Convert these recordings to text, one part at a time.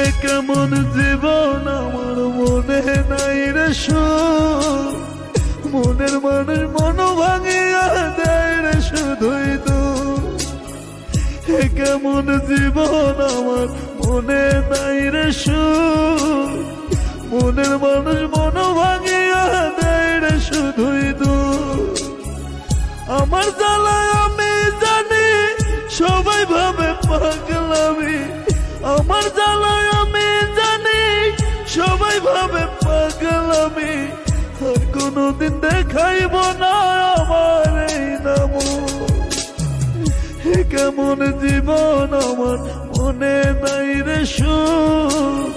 এ কেমন জীবন আমার মনে নাই রে সুখ, মনের মানুষ মন ভাঙিয়া দেয় রে শুধুই দুঃখ। এ কেমন জীবন আমার মনে নাই রে সুখ, মনের মানুষ মন ভাঙিয়া দেয় রে শুধুই দুঃখ। আমার জ্বালায় আমি জানি সবাই ভাবে পাগলামি, আমার জ্বালায় আমি জানি সবাই ভাবে পাগলামি। আর কোনদিন দেখাইব না আমার এই নাম। এ কেমন জীবন আমার মনে নাই রে সুখ,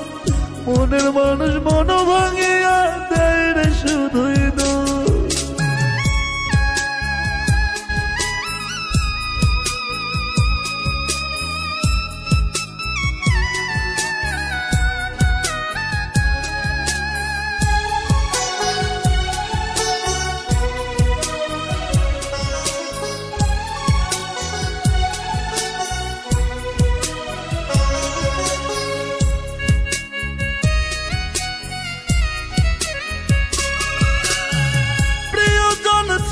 মনের মানুষ মন ভাঙিয়া দেয় রে শুধুই দুঃখ।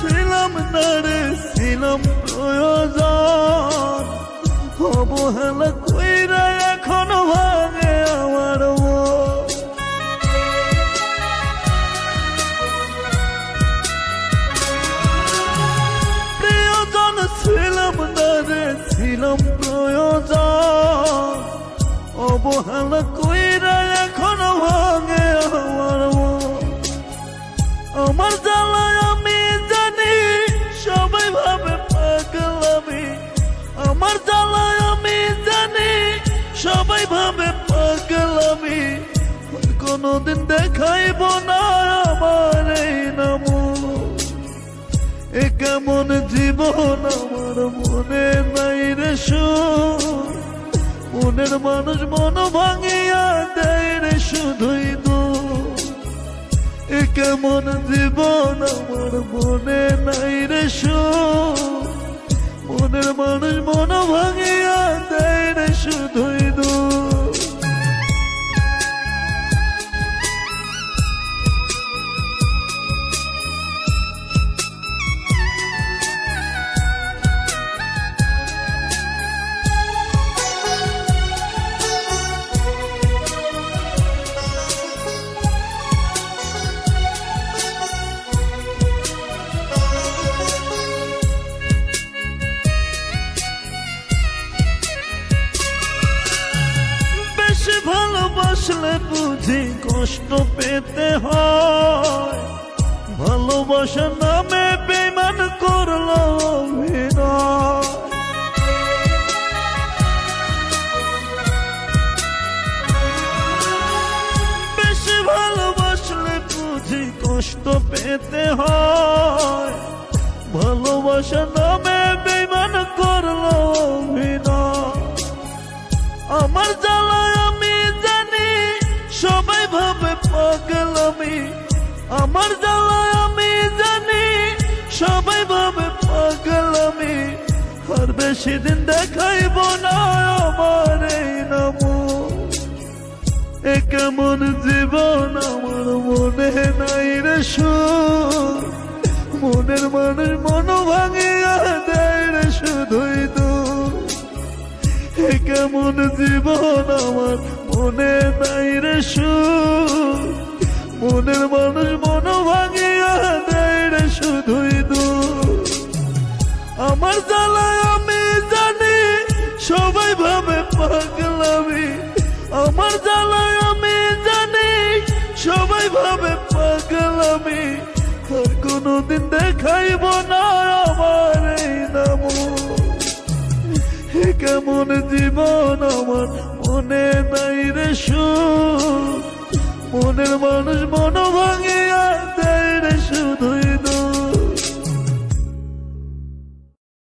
ছিলাম না রে ছিলাম প্রয়োজন, অবহেলা কইরা এখনো ভাঙে আমার মন। প্রিয়জন ছিলাম না রে ছিলাম প্রয়োজন, অবহেলা কইরা এখনো ভাঙে আমার মন। আমার জ্বালায় আমি জানি সবাই ভাবে পাগলামি, আমার জ্বালায় আমি জানি সবাই ভাবে পাগলামি। কোনদিন দেখাইব না আমার এই নাম। এ কেমন জীবন আমার মনে নাই রে সুখ, মনের মানুষ মন ভাঙিয়া দেয় রে শুধুই দুঃখ। এ কেমন জীবন আমার মনে নাই রে সুখ, মনের মানুষ মন ভাঙিয়া দেয় রে শুধুই দুঃখ। ভালোবাসলে বুঝি কষ্ট পেতে হয়, ভালোবাসার নামে বেঈমান করলো অভিনয়। বেশি ভালোবাসলে বুঝি কষ্ট পেতে হয়, ভালোবাসার নামে বেঈমান করলো অভিনয়। আমার জ্বালায় আমি জানি সবাই ভাবে পাগলামি, আমার জ্বালায় আমি জানি সবাই ভাবে পাগলামি। আর বেশি দিন দেখাইব না আমার এই নাম। এ কেমন জীবন আমার মনে নাই রে সুখ, মনের মানুষ মন ভাঙিয়া দেয় রে শুধুই দুঃখ। এ কেমন জীবন আমার মনে নাই রে সুখ, মনের মানুষ মন ভাঙিয়া দেয় রে শুধুই দুঃখ। আমার জ্বালায় আমি জানি সবাই ভাবে পাগলামি, আমার জ্বালায় আমি জানি সবাই ভাবে পাগলামি। আর কোনদিন দেখাইব না আমার এই নাম। এ কেমন জীবন আমার মনে নাই রে সুখ, মনের মানুষ মন